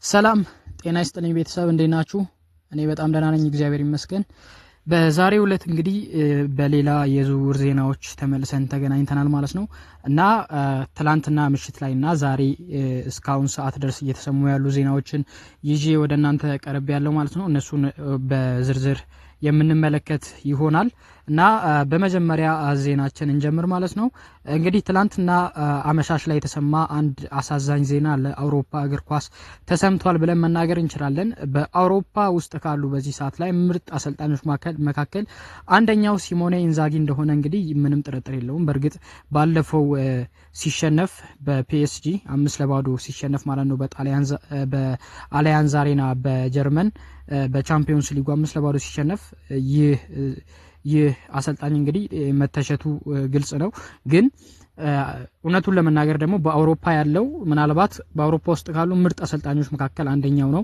ሰላም ጤና ይስጥልኝ ቤተሰብ እንዴት ናችሁ? እኔ በጣም ደህና ነኝ እግዚአብሔር ይመስገን። በዛሬው ዕለት እንግዲህ በሌላ የዝውውር ዜናዎች ተመልሰን ተገናኝተናል ማለት ነው እና ትላንትና ምሽት ላይና ዛሬ እስካሁን ሰዓት ድረስ እየተሰሙ ያሉ ዜናዎችን ይዤ ወደ እናንተ ቀርብ ያለው ማለት ነው። እነሱን በዝርዝር የምንመለከት ይሆናል እና በመጀመሪያ ዜናችን እንጀምር ማለት ነው። እንግዲህ ትላንትና አመሻሽ ላይ የተሰማ አንድ አሳዛኝ ዜና ለአውሮፓ እግር ኳስ ተሰምቷል ብለን መናገር እንችላለን። በአውሮፓ ውስጥ ካሉ በዚህ ሰዓት ላይ ምርጥ አሰልጣኞች መካከል አንደኛው ሲሞኔ ኢንዛጊ እንደሆነ እንግዲህ ምንም ጥርጥር የለውም። በእርግጥ ባለፈው ሲሸነፍ በፒኤስጂ 5-0 ሲሸነፍ ማለት ነው በአሊያንዝ አሬና በጀርመን በቻምፒዮንስ ሊግ 5-0 ሲሸነፍ ይህ አሰልጣኝ እንግዲህ መተሸቱ ግልጽ ነው። ግን እውነቱን ለመናገር ደግሞ በአውሮፓ ያለው ምናልባት በአውሮፓ ውስጥ ካሉ ምርጥ አሰልጣኞች መካከል አንደኛው ነው።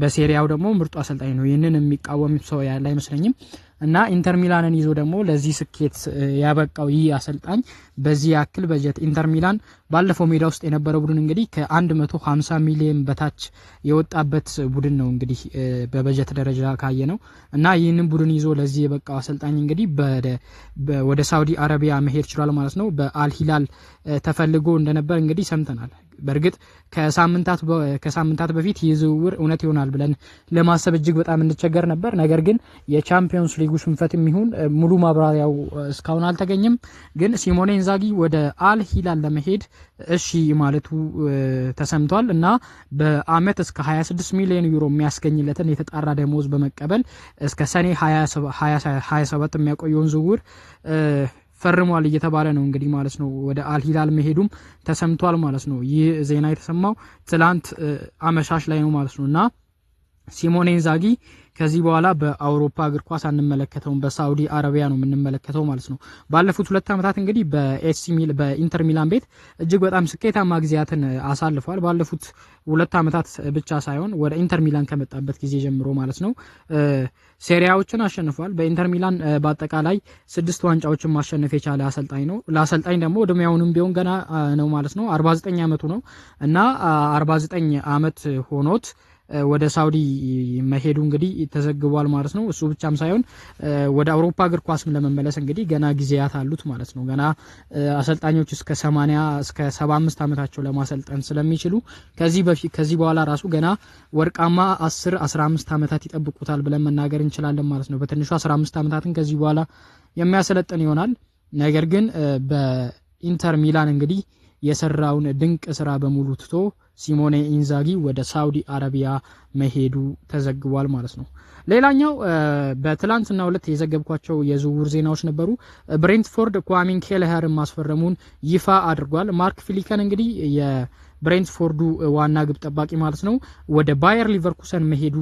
በሴሪያው ደግሞ ምርጡ አሰልጣኝ ነው። ይህንን የሚቃወም ሰው ያለ አይመስለኝም። እና ኢንተር ሚላንን ይዞ ደግሞ ለዚህ ስኬት ያበቃው ይህ አሰልጣኝ በዚህ ያክል በጀት ኢንተር ሚላን ባለፈው ሜዳ ውስጥ የነበረው ቡድን እንግዲህ ከ150 ሚሊዮን በታች የወጣበት ቡድን ነው እንግዲህ በበጀት ደረጃ ካየ ነው። እና ይህንን ቡድን ይዞ ለዚህ የበቃው አሰልጣኝ እንግዲህ ወደ ሳውዲ አረቢያ መሄድ ችሏል ማለት ነው። በአል ሂላል ተፈልጎ እንደነበር እንግዲህ ሰምተናል። በእርግጥ ከሳምንታት በፊት ይህ ዝውውር እውነት ይሆናል ብለን ለማሰብ እጅግ በጣም እንቸገር ነበር። ነገር ግን የቻምፒዮንስ ሊጉ ሽንፈት የሚሆን ሙሉ ማብራሪያው እስካሁን አልተገኘም። ግን ሲሞኔ ኢንዛጊ ወደ አል ሂላል ለመሄድ እሺ ማለቱ ተሰምቷል እና በአመት እስከ 26 ሚሊዮን ዩሮ የሚያስገኝለትን የተጣራ ደሞዝ በመቀበል እስከ ሰኔ 2027 የሚያቆየውን ዝውውር ፈርሟል እየተባለ ነው እንግዲህ ማለት ነው። ወደ አልሂላል መሄዱም ተሰምቷል ማለት ነው። ይህ ዜና የተሰማው ትላንት አመሻሽ ላይ ነው ማለት ነው እና ሲሞኔ ኢንዛጊ ከዚህ በኋላ በአውሮፓ እግር ኳስ አንመለከተውም፣ በሳውዲ አረቢያ ነው የምንመለከተው ማለት ነው። ባለፉት 2 አመታት እንግዲህ በኢንተር ሚላን ቤት እጅግ በጣም ስኬታማ ጊዜያትን አሳልፏል። ባለፉት 2 አመታት ብቻ ሳይሆን ወደ ኢንተር ሚላን ከመጣበት ጊዜ ጀምሮ ማለት ነው ሴሪያዎችን አሸንፏል። በኢንተር ሚላን በአጠቃላይ 6 ዋንጫዎችን ማሸነፍ የቻለ አሰልጣኝ ነው። ለአሰልጣኝ ደግሞ እድሜያውንም ቢሆን ገና ነው ማለት ነው። 49 አመቱ ነው እና 49 አመት ሆኖት ወደ ሳውዲ መሄዱ እንግዲህ ተዘግቧል ማለት ነው። እሱ ብቻም ሳይሆን ወደ አውሮፓ እግር ኳስም ለመመለስ እንግዲህ ገና ጊዜያት አሉት ማለት ነው። ገና አሰልጣኞች እስከ 80 እስከ 75 አመታቸው ለማሰልጠን ስለሚችሉ ከዚህ በኋላ ራሱ ገና ወርቃማ 10-15 አመታት ይጠብቁታል ብለን መናገር እንችላለን ማለት ነው። በትንሹ 15 አመታትን ከዚህ በኋላ የሚያሰለጥን ይሆናል። ነገር ግን በኢንተር ሚላን እንግዲህ የሰራውን ድንቅ ስራ በሙሉ ትቶ ሲሞኔ ኢንዛጊ ወደ ሳውዲ አረቢያ መሄዱ ተዘግቧል ማለት ነው። ሌላኛው በትላንትናው ዕለት የዘገብኳቸው የዝውውር ዜናዎች ነበሩ። ብሬንትፎርድ ኳሚን ኬለኸርን ማስፈረሙን ይፋ አድርጓል። ማርክ ፊሊከን እንግዲህ የብሬንትፎርዱ ዋና ግብ ጠባቂ ማለት ነው ወደ ባየር ሊቨርኩሰን መሄዱ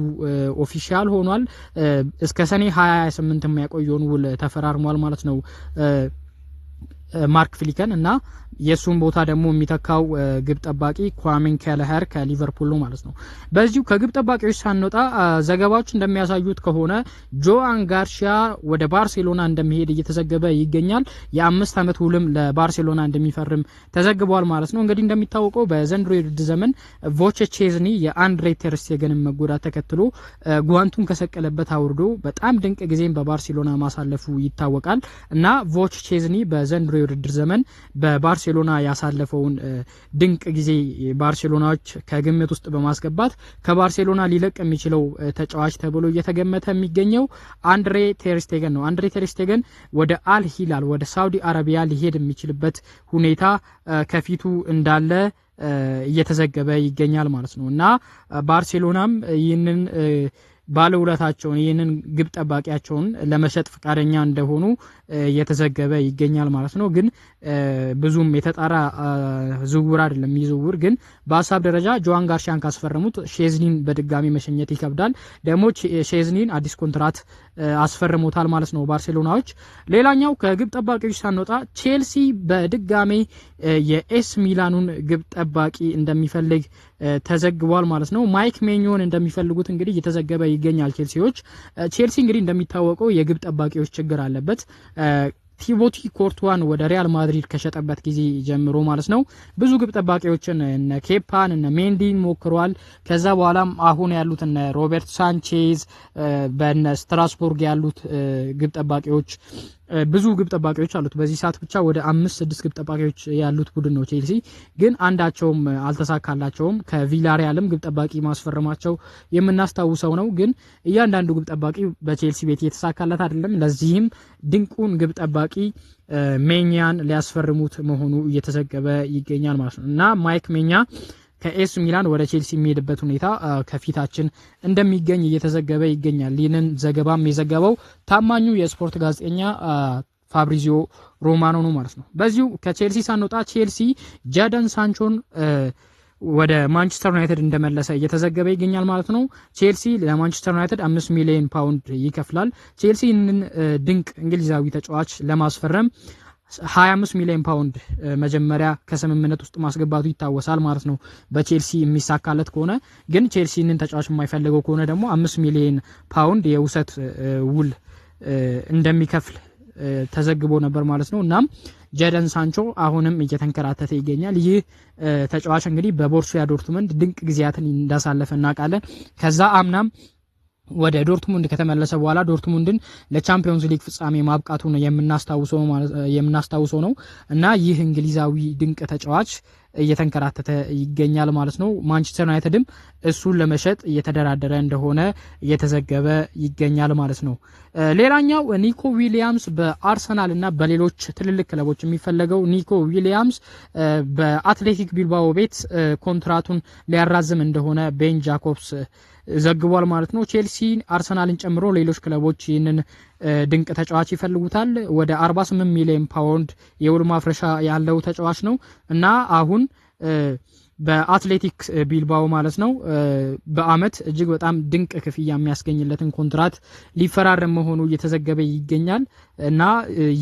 ኦፊሻል ሆኗል። እስከ ሰኔ 2028 የሚያቆየውን ውል ተፈራርሟል ማለት ነው ማርክ ፊሊከን እና የሱን ቦታ ደግሞ የሚተካው ግብ ጠባቂ ኳሚን ኬለኸር ከሊቨርፑል ነው ማለት ነው። በዚሁ ከግብ ጠባቂዎች ሳንወጣ ዘገባዎች እንደሚያሳዩት ከሆነ ጆአን ጋርሺያ ወደ ባርሴሎና እንደሚሄድ እየተዘገበ ይገኛል። የ5 አመት ውልም ለባርሴሎና እንደሚፈርም ተዘግቧል ማለት ነው። እንግዲህ እንደሚታወቀው በዘንድሮ የውድድር ዘመን ቮቼ ቼዝኒ የአንድሬ ተር ስቴገንን መጎዳት ተከትሎ ጓንቱን ከሰቀለበት አውርዶ በጣም ድንቅ ጊዜን በባርሴሎና ማሳለፉ ይታወቃል እና ቮቼ ቼዝኒ በዘንድሮ የውድድር ዘመን በባርሴሎና ያሳለፈውን ድንቅ ጊዜ ባርሴሎናዎች ከግምት ውስጥ በማስገባት ከባርሴሎና ሊለቅ የሚችለው ተጫዋች ተብሎ እየተገመተ የሚገኘው አንድሬ ተር ስቴገን ነው። አንድሬ ተር ስቴገን ወደ አል ሂላል ወደ ሳውዲ አረቢያ ሊሄድ የሚችልበት ሁኔታ ከፊቱ እንዳለ እየተዘገበ ይገኛል ማለት ነው እና ባርሴሎናም ይህንን ባለውለታቸውን ይህንን ግብ ጠባቂያቸውን ለመሸጥ ፈቃደኛ እንደሆኑ እየተዘገበ ይገኛል ማለት ነው። ግን ብዙም የተጣራ ዝውውር አይደለም። ይዝውውር ግን በሀሳብ ደረጃ ጆአን ጋርሺያን ካስፈረሙት ሼዝኒን በድጋሚ መሸኘት ይከብዳል። ደግሞ ሼዝኒን አዲስ ኮንትራት አስፈርሞታል ማለት ነው ባርሴሎናዎች። ሌላኛው ከግብ ጠባቂዎች ሳንወጣ ቼልሲ በድጋሚ የኤስ ሚላኑን ግብ ጠባቂ እንደሚፈልግ ተዘግቧል ማለት ነው። ማይክ ሜኞን እንደሚፈልጉት እንግዲህ እየተዘገበ ይገኛል። ቼልሲ እንግዲህ እንደሚታወቀው የግብ ጠባቂዎች ችግር አለበት። ቲቦቲ ኮርቱዋን ወደ ሪያል ማድሪድ ከሸጠበት ጊዜ ጀምሮ ማለት ነው ብዙ ግብ ጠባቂዎችን እነ ኬፓን እነ ሜንዲን ሞክሯል። ከዛ በኋላም አሁን ያሉት እነ ሮበርት ሳንቼዝ በነ ስትራስቡርግ ያሉት ግብ ጠባቂዎች ብዙ ግብ ጠባቂዎች አሉት። በዚህ ሰዓት ብቻ ወደ 5-6 ግብ ጠባቂዎች ያሉት ቡድን ነው ቼልሲ። ግን አንዳቸውም አልተሳካላቸውም። ከቪላሪያልም ግብ ጠባቂ ማስፈረማቸው የምናስታውሰው ነው። ግን እያንዳንዱ ግብ ጠባቂ በቼልሲ ቤት የተሳካለት አይደለም። ለዚህም ድንቁን ግብ ጠባቂ ሜኛን ሊያስፈርሙት መሆኑ እየተዘገበ ይገኛል ማለት ነው እና ማይክ ሜኛ ከኤስ ሚላን ወደ ቼልሲ የሚሄድበት ሁኔታ ከፊታችን እንደሚገኝ እየተዘገበ ይገኛል። ይህንን ዘገባም የዘገበው ታማኙ የስፖርት ጋዜጠኛ ፋብሪዚዮ ሮማኖ ነው ማለት ነው። በዚሁ ከቼልሲ ሳንወጣ ቼልሲ ጃደን ሳንቾን ወደ ማንቸስተር ዩናይትድ እንደመለሰ እየተዘገበ ይገኛል ማለት ነው። ቼልሲ ለማንቸስተር ዩናይትድ 5 ሚሊዮን ፓውንድ ይከፍላል። ቼልሲ ይህንን ድንቅ እንግሊዛዊ ተጫዋች ለማስፈረም 25 ሚሊዮን ፓውንድ መጀመሪያ ከስምምነት ውስጥ ማስገባቱ ይታወሳል ማለት ነው። በቼልሲ የሚሳካለት ከሆነ ግን ቼልሲንን ተጫዋች የማይፈልገው ከሆነ ደግሞ 5 ሚሊዮን ፓውንድ የውሰት ውል እንደሚከፍል ተዘግቦ ነበር ማለት ነው። እናም ጃደን ሳንቾ አሁንም እየተንከራተተ ይገኛል። ይህ ተጫዋች እንግዲህ በቦሩሲያ ዶርትሙንድ ድንቅ ጊዜያትን እንዳሳለፈ እናውቃለን። ከዛ አምናም ወደ ዶርትሙንድ ከተመለሰ በኋላ ዶርትሙንድን ለቻምፒዮንስ ሊግ ፍጻሜ ማብቃቱን የምናስታውሰው ነው እና ይህ እንግሊዛዊ ድንቅ ተጫዋች እየተንከራተተ ይገኛል ማለት ነው። ማንቸስተር ዩናይትድም እሱን ለመሸጥ እየተደራደረ እንደሆነ እየተዘገበ ይገኛል ማለት ነው። ሌላኛው ኒኮ ዊሊያምስ በአርሰናል እና በሌሎች ትልልቅ ክለቦች የሚፈለገው ኒኮ ዊሊያምስ በአትሌቲክ ቢልባኦ ቤት ኮንትራቱን ሊያራዝም እንደሆነ ቤን ጃኮብስ ዘግቧል ማለት ነው። ቼልሲ አርሰናልን ጨምሮ ሌሎች ክለቦች ይህንን ድንቅ ተጫዋች ይፈልጉታል። ወደ 48 ሚሊዮን ፓውንድ የውል ማፍረሻ ያለው ተጫዋች ነው እና አሁን በአትሌቲክ ቢልባኦ ማለት ነው በአመት እጅግ በጣም ድንቅ ክፍያ የሚያስገኝለትን ኮንትራት ሊፈራረም መሆኑ እየተዘገበ ይገኛል እና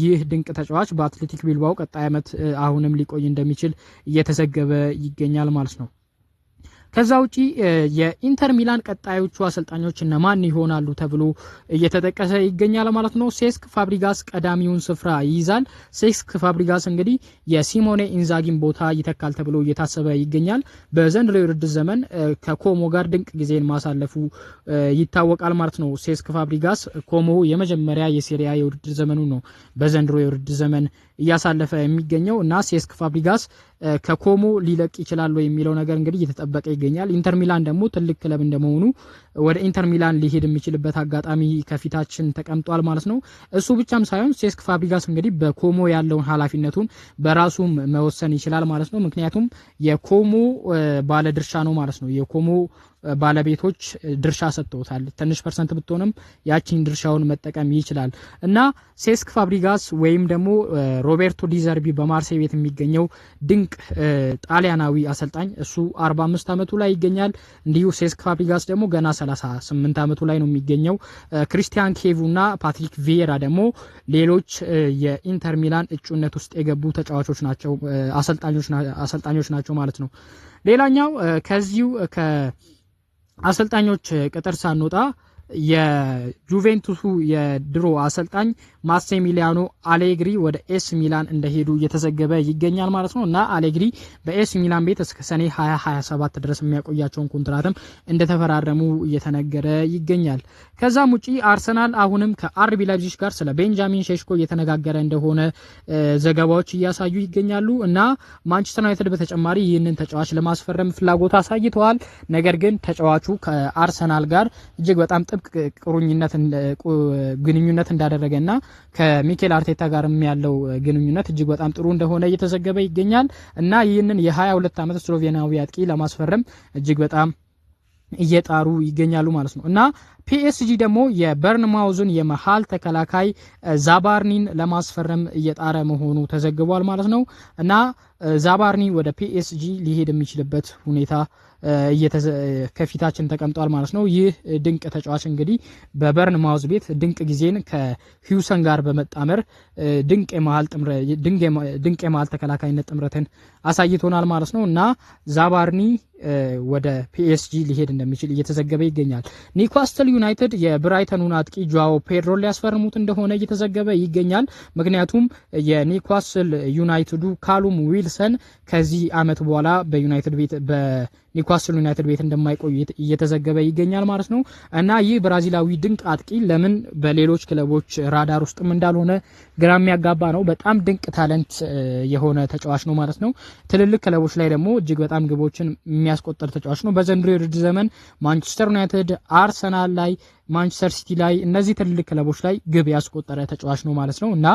ይህ ድንቅ ተጫዋች በአትሌቲክ ቢልባኦ ቀጣይ አመት አሁንም ሊቆይ እንደሚችል እየተዘገበ ይገኛል ማለት ነው። ከዛ ውጪ የኢንተር ሚላን ቀጣዮቹ አሰልጣኞች እነማን ይሆናሉ ተብሎ እየተጠቀሰ ይገኛል ማለት ነው። ሴስክ ፋብሪጋስ ቀዳሚውን ስፍራ ይይዛል። ሴስክ ፋብሪጋስ እንግዲህ የሲሞኔ ኢንዛጊን ቦታ ይተካል ተብሎ እየታሰበ ይገኛል። በዘንድሮ የውድድር ዘመን ከኮሞ ጋር ድንቅ ጊዜን ማሳለፉ ይታወቃል ማለት ነው። ሴስክ ፋብሪጋስ ኮሞ የመጀመሪያ የሴሪያ የውድድር ዘመኑ ነው በዘንድሮ የውድድር ዘመን እያሳለፈ የሚገኘው እና ሴስክ ፋብሪጋስ ከኮሞ ሊለቅ ይችላል የሚለው ነገር እንግዲህ እየተጠበቀ ይገኛል። ኢንተር ሚላን ደግሞ ትልቅ ክለብ እንደመሆኑ ወደ ኢንተር ሚላን ሊሄድ የሚችልበት አጋጣሚ ከፊታችን ተቀምጧል ማለት ነው። እሱ ብቻም ሳይሆን ሴስክ ፋብሪጋስ እንግዲህ በኮሞ ያለውን ኃላፊነቱን በራሱም መወሰን ይችላል ማለት ነው። ምክንያቱም የኮሞ ባለድርሻ ነው ማለት ነው። የኮሞ ባለቤቶች ድርሻ ሰጥተውታል። ትንሽ ፐርሰንት ብትሆንም ያቺን ድርሻውን መጠቀም ይችላል እና ሴስክ ፋብሪጋስ ወይም ደግሞ ሮቤርቶ ዲዘርቢ በማርሴይ ቤት የሚገኘው ድንቅ ጣሊያናዊ አሰልጣኝ እሱ 45 አመቱ ላይ ይገኛል። እንዲሁ ሴስክ ፋብሪጋስ ደግሞ ገና 38 አመቱ ላይ ነው የሚገኘው። ክሪስቲያን ኬቩና ፓትሪክ ቪዬራ ደግሞ ሌሎች የኢንተር ሚላን እጩነት ውስጥ የገቡ ተጫዋቾች ናቸው፣ አሰልጣኞች ናቸው ማለት ነው። ሌላኛው ከዚሁ አሰልጣኞች ቅጥር ሳንወጣ የጁቬንቱሱ የድሮ አሰልጣኝ ማሴሚሊያኖ አሌግሪ ወደ ኤስ ሚላን እንደሄዱ እየተዘገበ ይገኛል ማለት ነው እና አሌግሪ በኤስ ሚላን ቤት እስከ ሰኔ 2027 ድረስ የሚያቆያቸውን ኮንትራትም እንደተፈራረሙ እየተነገረ ይገኛል። ከዛም ውጪ አርሰናል አሁንም ከአርቢ ላይፕዚግ ጋር ስለ ቤንጃሚን ሼሽኮ እየተነጋገረ እንደሆነ ዘገባዎች እያሳዩ ይገኛሉ እና ማንቸስተር ዩናይትድ በተጨማሪ ይህንን ተጫዋች ለማስፈረም ፍላጎት አሳይተዋል። ነገር ግን ተጫዋቹ ከአርሰናል ጋር እጅግ በጣም ጥብቅ ግንኙነት እንዳደረገና ከሚኬል አርቴታ ጋርም ያለው ግንኙነት እጅግ በጣም ጥሩ እንደሆነ እየተዘገበ ይገኛል እና ይህንን የ22 አመት ስሎቬኒያዊ አጥቂ ለማስፈረም እጅግ በጣም እየጣሩ ይገኛሉ ማለት ነው እና ፒኤስጂ ደግሞ የበርንማውዝን የመሃል ተከላካይ ዛባርኒን ለማስፈረም እየጣረ መሆኑ ተዘግቧል ማለት ነው እና ዛባርኒ ወደ ፒኤስጂ ሊሄድ የሚችልበት ሁኔታ ከፊታችን ተቀምጧል ማለት ነው። ይህ ድንቅ ተጫዋች እንግዲህ በበርንማውዝ ቤት ድንቅ ጊዜን ከሂውሰን ጋር በመጣመር ድንቅ የመሃል ተከላካይነት ጥምረትን አሳይቶናል ማለት ነው እና ዛባርኒ ወደ ፒኤስጂ ሊሄድ እንደሚችል እየተዘገበ ይገኛል። ኒውካስትል ዩናይትድ የብራይተኑን አጥቂ ጆአዎ ፔድሮን ሊያስፈርሙት እንደሆነ እየተዘገበ ይገኛል። ምክንያቱም የኒውካስል ዩናይትዱ ካሉም ዊልሰን ከዚህ አመት በኋላ በኒውካስል ዩናይትድ ቤት እንደማይቆይ እየተዘገበ ይገኛል ማለት ነው እና ይህ ብራዚላዊ ድንቅ አጥቂ ለምን በሌሎች ክለቦች ራዳር ውስጥም እንዳልሆነ ግራ የሚያጋባ ነው። በጣም ድንቅ ታለንት የሆነ ተጫዋች ነው ማለት ነው። ትልልቅ ክለቦች ላይ ደግሞ እጅግ በጣም ግቦችን የሚያስቆጥር ተጫዋች ነው። በዘንድሮ የውድድር ዘመን ማንቸስተር ዩናይትድ፣ አርሰናል ላይ፣ ማንቸስተር ሲቲ ላይ እነዚህ ትልልቅ ክለቦች ላይ ግብ ያስቆጠረ ተጫዋች ነው ማለት ነው እና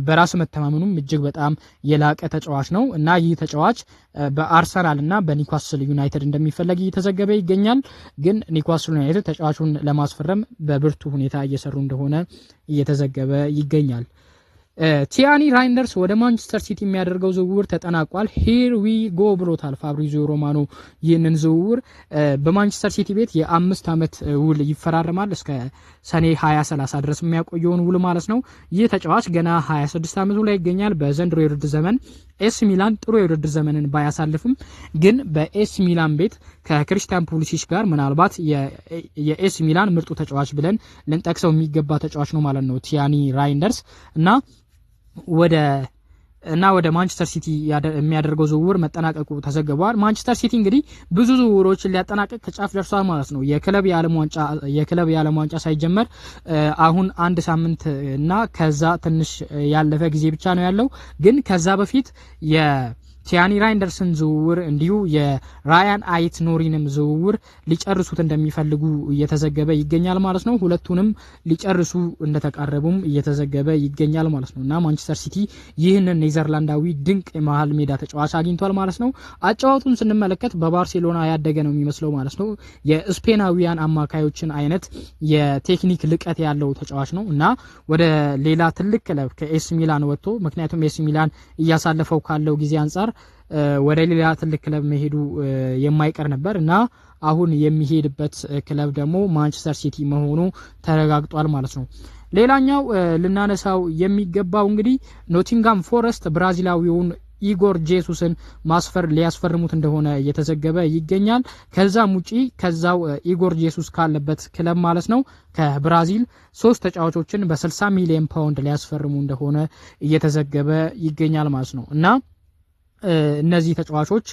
በራስ መተማመኑም እጅግ በጣም የላቀ ተጫዋች ነው እና ይህ ተጫዋች በአርሰናል እና በኒውካስል ዩናይትድ እንደሚፈለግ እየተዘገበ ይገኛል። ግን ኒውካስል ዩናይትድ ተጫዋቹን ለማስፈረም በብርቱ ሁኔታ እየሰሩ እንደሆነ እየተዘገበ ይገኛል። ቲያኒ ራይንደርስ ወደ ማንቸስተር ሲቲ የሚያደርገው ዝውውር ተጠናቋል። ሂር ዊ ጎ ብሎታል ፋብሪዚዮ ሮማኖ። ይህንን ዝውውር በማንቸስተር ሲቲ ቤት የ5 ዓመት ውል ይፈራረማል እስከ ሰኔ 2030 ድረስ የሚያቆየውን ውል ማለት ነው። ይህ ተጫዋች ገና 26 ዓመቱ ላይ ይገኛል። በዘንድሮ የውድድር ዘመን ኤስ ሚላን ጥሩ የውድድር ዘመንን ባያሳልፍም ግን በኤስ ሚላን ቤት ከክሪስቲያን ፑሊሲች ጋር ምናልባት የኤስ ሚላን ምርጡ ተጫዋች ብለን ልንጠቅሰው የሚገባ ተጫዋች ነው ማለት ነው ቲያኒ ራይንደርስ እና ወደ ማንቸስተር ሲቲ የሚያደርገው ዝውውር መጠናቀቁ ተዘግቧል። ማንቸስተር ሲቲ እንግዲህ ብዙ ዝውውሮችን ሊያጠናቀቅ ከጫፍ ደርሷል ማለት ነው። የክለብ የዓለም ዋንጫ ሳይጀመር አሁን አንድ ሳምንት እና ከዛ ትንሽ ያለፈ ጊዜ ብቻ ነው ያለው። ግን ከዛ በፊት ቲያኒ ራይንደርስን ዝውውር እንዲሁ የራያን አይት ኖሪንም ዝውውር ሊጨርሱት እንደሚፈልጉ እየተዘገበ ይገኛል ማለት ነው። ሁለቱንም ሊጨርሱ እንደተቃረቡም እየተዘገበ ይገኛል ማለት ነው እና ማንቸስተር ሲቲ ይህንን ኔዘርላንዳዊ ድንቅ የመሃል ሜዳ ተጫዋች አግኝቷል ማለት ነው። አጫዋቱን ስንመለከት በባርሴሎና ያደገ ነው የሚመስለው ማለት ነው። የስፔናዊያን አማካዮችን አይነት የቴክኒክ ልቀት ያለው ተጫዋች ነው እና ወደ ሌላ ትልቅ ክለብ ከኤስ ሚላን ወጥቶ ምክንያቱም ኤስ ሚላን እያሳለፈው ካለው ጊዜ አንጻር ወደ ሌላ ትልቅ ክለብ መሄዱ የማይቀር ነበር እና አሁን የሚሄድበት ክለብ ደግሞ ማንቸስተር ሲቲ መሆኑ ተረጋግጧል ማለት ነው። ሌላኛው ልናነሳው የሚገባው እንግዲህ ኖቲንጋም ፎረስት ብራዚላዊውን ኢጎር ጄሱስን ሊያስፈርሙት እንደሆነ እየተዘገበ ይገኛል። ከዛም ውጪ ከዛው ኢጎር ጄሱስ ካለበት ክለብ ማለት ነው ከብራዚል 3 ተጫዋቾችን በ60 ሚሊዮን ፓውንድ ሊያስፈርሙ እንደሆነ እየተዘገበ ይገኛል ማለት ነው እና እነዚህ ተጫዋቾች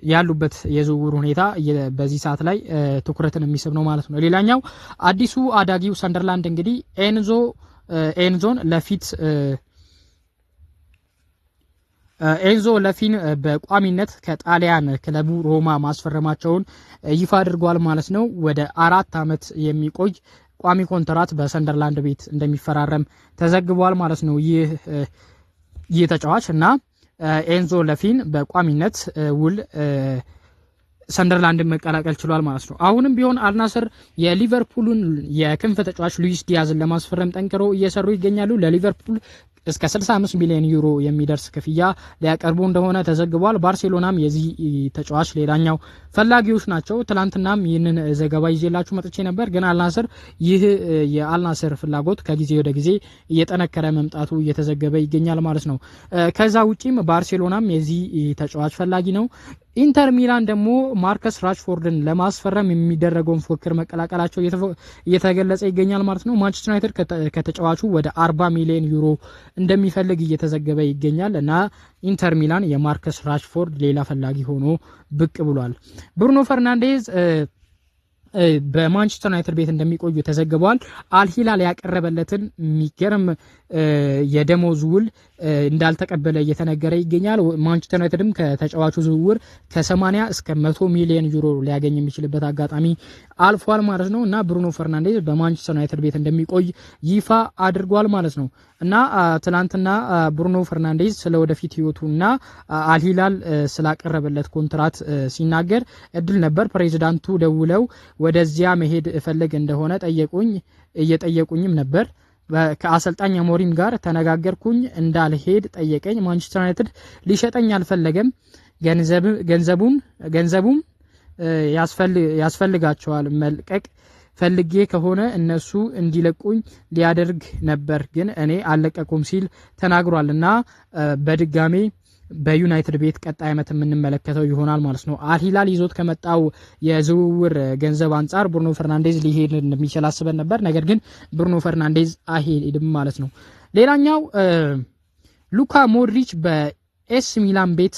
ያሉበት የዝውውር ሁኔታ በዚህ ሰዓት ላይ ትኩረትን የሚስብ ነው ማለት ነው። ሌላኛው አዲሱ አዳጊው ሰንደርላንድ እንግዲህ ኤንዞን ለፊን በቋሚነት ከጣሊያን ክለቡ ሮማ ማስፈረማቸውን ይፋ አድርጓል ማለት ነው። ወደ 4 ዓመት የሚቆይ ቋሚ ኮንትራት በሰንደርላንድ ቤት እንደሚፈራረም ተዘግቧል ማለት ነው። ይህ ተጫዋች እና ኤንዞ ለፊን በቋሚነት ውል ሰንደርላንድን መቀላቀል ችሏል ማለት ነው። አሁንም ቢሆን አልናስር የሊቨርፑልን የክንፍ ተጫዋች ሉዊስ ዲያዝን ለማስፈረም ጠንክሮ እየሰሩ ይገኛሉ። ለሊቨርፑል እስከ 65 ሚሊዮን ዩሮ የሚደርስ ክፍያ ሊያቀርቡ እንደሆነ ተዘግቧል። ባርሴሎናም የዚህ ተጫዋች ሌላኛው ፈላጊዎች ናቸው። ትላንትናም ይህንን ዘገባ ይዤላችሁ መጥቼ ነበር። ግን አልናስር ይህ የአልናስር ፍላጎት ከጊዜ ወደ ጊዜ እየጠነከረ መምጣቱ እየተዘገበ ይገኛል ማለት ነው። ከዛ ውጪም ባርሴሎናም የዚህ ተጫዋች ፈላጊ ነው። ኢንተር ሚላን ደግሞ ማርከስ ራሽፎርድን ለማስፈረም የሚደረገውን ፉክክር መቀላቀላቸው እየተገለጸ ይገኛል ማለት ነው። ማንቸስተር ዩናይትድ ከተጫዋቹ ወደ 40 ሚሊዮን ዩሮ እንደሚፈልግ እየተዘገበ ይገኛል እና ኢንተር ሚላን የማርከስ ራሽፎርድ ሌላ ፈላጊ ሆኖ ብቅ ብሏል። ብሩኖ ፈርናንዴዝ በማንቸስተር ዩናይትድ ቤት እንደሚቆዩ ተዘግቧል። አልሂላል ያቀረበለትን የሚገርም የደሞዝ ውል እንዳልተቀበለ እየተነገረ ይገኛል። ማንቸስተር ዩናይትድም ከተጫዋቹ ዝውውር ከ80 እስከ 100 ሚሊዮን ዩሮ ሊያገኝ የሚችልበት አጋጣሚ አልፏል ማለት ነው እና ብሩኖ ፈርናንዴዝ በማንቸስተር ዩናይትድ ቤት እንደሚቆይ ይፋ አድርጓል ማለት ነው እና ትናንትና ብሩኖ ፈርናንዴዝ ስለ ወደፊት ህይወቱና አልሂላል ስላቀረበለት ኮንትራት ሲናገር እድል ነበር። ፕሬዚዳንቱ ደውለው ወደዚያ መሄድ እፈልግ እንደሆነ እየጠየቁኝም ነበር። ከአሰልጣኝ አሞሪም ጋር ተነጋገርኩኝ፣ እንዳልሄድ ጠየቀኝ። ማንቸስተር ዩናይትድ ሊሸጠኝ አልፈለገም። ገንዘቡም ያስፈልጋቸዋል። መልቀቅ ፈልጌ ከሆነ እነሱ እንዲለቁኝ ሊያደርግ ነበር፣ ግን እኔ አልለቀቁም ሲል ተናግሯልና በድጋሜ በዩናይትድ ቤት ቀጣይ ዓመት የምንመለከተው ይሆናል ማለት ነው። አልሂላል ይዞት ከመጣው የዝውውር ገንዘብ አንጻር ብሩኖ ፈርናንዴዝ ሊሄድ እንደሚችል አስበን ነበር። ነገር ግን ብሩኖ ፈርናንዴዝ አይሄድም ማለት ነው። ሌላኛው ሉካ ሞድሪች ኤስ ሚላን ቤት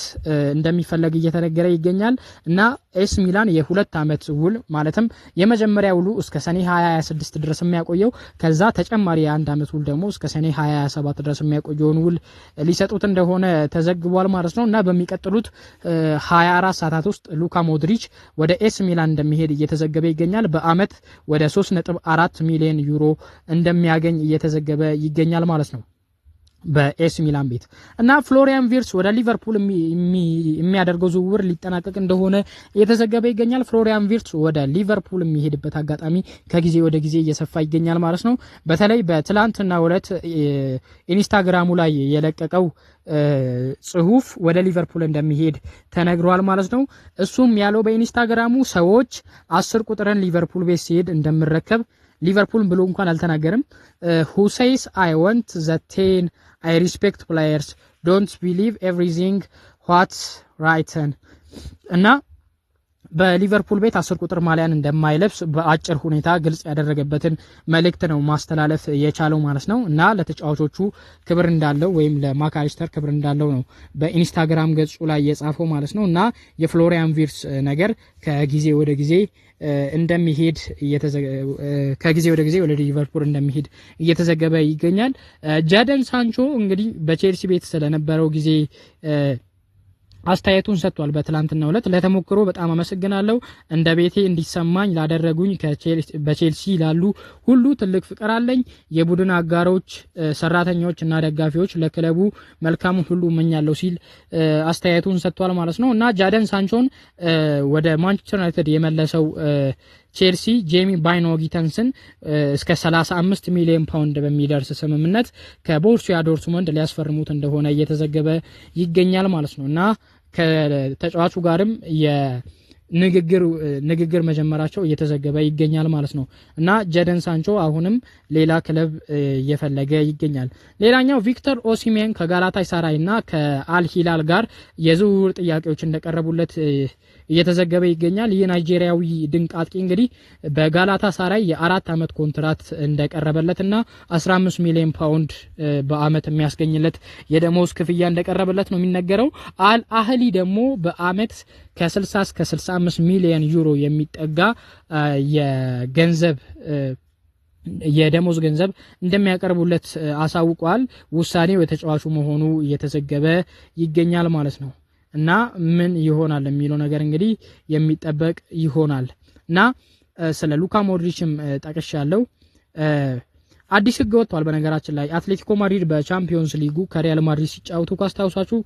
እንደሚፈለግ እየተነገረ ይገኛል እና ኤስ ሚላን የ2 ዓመት ውል ማለትም የመጀመሪያ ውሉ እስከ ሰኔ 2026 ድረስ የሚያቆየው ከዛ ተጨማሪ የ1 ዓመት ውል ደግሞ እስከ ሰኔ 2027 ድረስ የሚያቆየውን ውል ሊሰጡት እንደሆነ ተዘግቧል ማለት ነው እና በሚቀጥሉት 24 ሰዓታት ውስጥ ሉካ ሞድሪች ወደ ኤስ ሚላን እንደሚሄድ እየተዘገበ ይገኛል። በአመት ወደ 3.4 ሚሊዮን ዩሮ እንደሚያገኝ እየተዘገበ ይገኛል ማለት ነው በኤስ ሚላን ቤት እና ፍሎሪያን ቪርትስ ወደ ሊቨርፑል የሚያደርገው ዝውውር ሊጠናቀቅ እንደሆነ እየተዘገበ ይገኛል። ፍሎሪያን ቪርትስ ወደ ሊቨርፑል የሚሄድበት አጋጣሚ ከጊዜ ወደ ጊዜ እየሰፋ ይገኛል ማለት ነው። በተለይ በትላንትናው ዕለት ኢንስታግራሙ ላይ የለቀቀው ጽሁፍ ወደ ሊቨርፑል እንደሚሄድ ተነግሯል ማለት ነው። እሱም ያለው በኢንስታግራሙ ሰዎች 10 ቁጥርን ሊቨርፑል ቤት ሲሄድ እንደምረከብ ሊቨርፑል ብሎ እንኳን አልተናገርም። who says I want the 10 I respect players don't believe everything what's written እና በሊቨርፑል ቤት 10 ቁጥር ማሊያን እንደማይለብስ በአጭር ሁኔታ ግልጽ ያደረገበትን መልእክት ነው ማስተላለፍ የቻለው ማለት ነው እና ለተጫዋቾቹ ክብር እንዳለው ወይም ለማካሊስተር ክብር እንዳለው ነው በኢንስታግራም ገጹ ላይ የጻፈው ማለት ነው እና የፍሎሪያን ቪርትስ ነገር ከጊዜ ወደ ጊዜ እንደሚሄድ ወደ ሊቨርፑል እንደሚሄድ እየተዘገበ ይገኛል። ጃደን ሳንቾ እንግዲህ በቼልሲ ቤት ስለነበረው ጊዜ አስተያየቱን ሰጥቷል። በትላንትናው ዕለት ለተሞክሮ በጣም አመሰግናለሁ። እንደ ቤቴ እንዲሰማኝ ላደረጉኝ በቼልሲ ላሉ ሁሉ ትልቅ ፍቅር አለኝ። የቡድን አጋሮች፣ ሰራተኞች እና ደጋፊዎች ለክለቡ መልካሙን ሁሉ እመኛለሁ ሲል አስተያየቱን ሰጥቷል ማለት ነው እና ጃደን ሳንቾን ወደ ማንቸስተር ዩናይትድ የመለሰው ቼልሲ ጄሚ ባይኖ ጊተንስን እስከ 35 ሚሊዮን ፓውንድ በሚደርስ ስምምነት ከቦሩሲያ ዶርትሙንድ ሊያስፈርሙት እንደሆነ እየተዘገበ ይገኛል ማለት ነው እና ከተጫዋቹ ጋርም ንግግር መጀመራቸው እየተዘገበ ይገኛል ማለት ነው እና ጃደን ሳንቾ አሁንም ሌላ ክለብ እየፈለገ ይገኛል። ሌላኛው ቪክተር ኦሲሜን ከጋላታሳራይ ሳራይ እና ከአልሂላል ጋር የዝውውር ጥያቄዎች እንደቀረቡለት እየተዘገበ ይገኛል። ይህ ናይጄሪያዊ ድንቅ አጥቂ እንግዲህ በጋላታሳራይ የ4 ዓመት ኮንትራት እንደቀረበለትና 15 ሚሊዮን ፓውንድ በአመት የሚያስገኝለት የደሞዝ ክፍያ እንደቀረበለት ነው የሚነገረው። አል አህሊ ደግሞ በአመት ከ60 እስከ 65 ሚሊዮን ዩሮ የሚጠጋ የደሞዝ ገንዘብ እንደሚያቀርቡለት አሳውቋል። ውሳኔው የተጫዋቹ መሆኑ እየተዘገበ ይገኛል ማለት ነው እና ምን ይሆናል የሚለው ነገር እንግዲህ የሚጠበቅ ይሆናል እና ስለ ሉካ ሞድሪችም ጠቅሻለሁ። አዲስ ህግ ወጥቷል። በነገራችን ላይ አትሌቲኮ ማድሪድ በቻምፒዮንስ ሊጉ ከሪያል ማድሪድ ሲጫወቱ ካስታውሳችሁ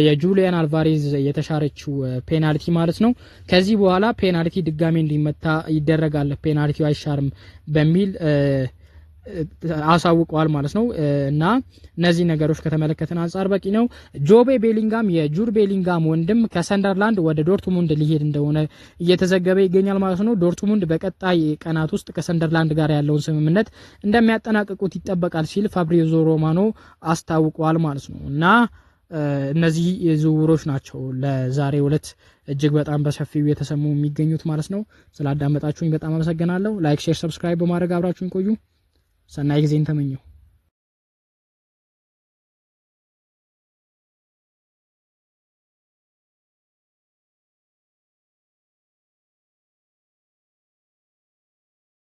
የጁሊያን አልቫሬዝ የተሻረችው ፔናልቲ ማለት ነው ከዚህ በኋላ ፔናልቲ ድጋሜ እንዲመታ ይደረጋል፣ ፔናልቲው አይሻርም በሚል አሳውቀዋል ማለት ነው እና እነዚህ ነገሮች ከተመለከተን አንፃር በቂ ነው። ጆቤ ቤሊንጋም የጁድ ቤሊንጋም ወንድም ከሰንደርላንድ ወደ ዶርትሙንድ ሊሄድ እንደሆነ እየተዘገበ ይገኛል ማለት ነው። ዶርትሙንድ በቀጣይ ቀናት ውስጥ ከሰንደርላንድ ጋር ያለውን ስምምነት እንደሚያጠናቅቁት ይጠበቃል ሲል ፋብሪዞ ሮማኖ አስታውቀዋል ማለት ነው እና እነዚህ ዝውውሮች ናቸው ለዛሬው ዕለት እጅግ በጣም በሰፊው የተሰሙ የሚገኙት ማለት ነው። ስላዳመጣችሁኝ በጣም አመሰግናለሁ። ላይክ፣ ሼር፣ ሰብስክራይብ በማድረግ አብራችሁን ቆዩ። ሰናይ ጊዜን ተመኘው።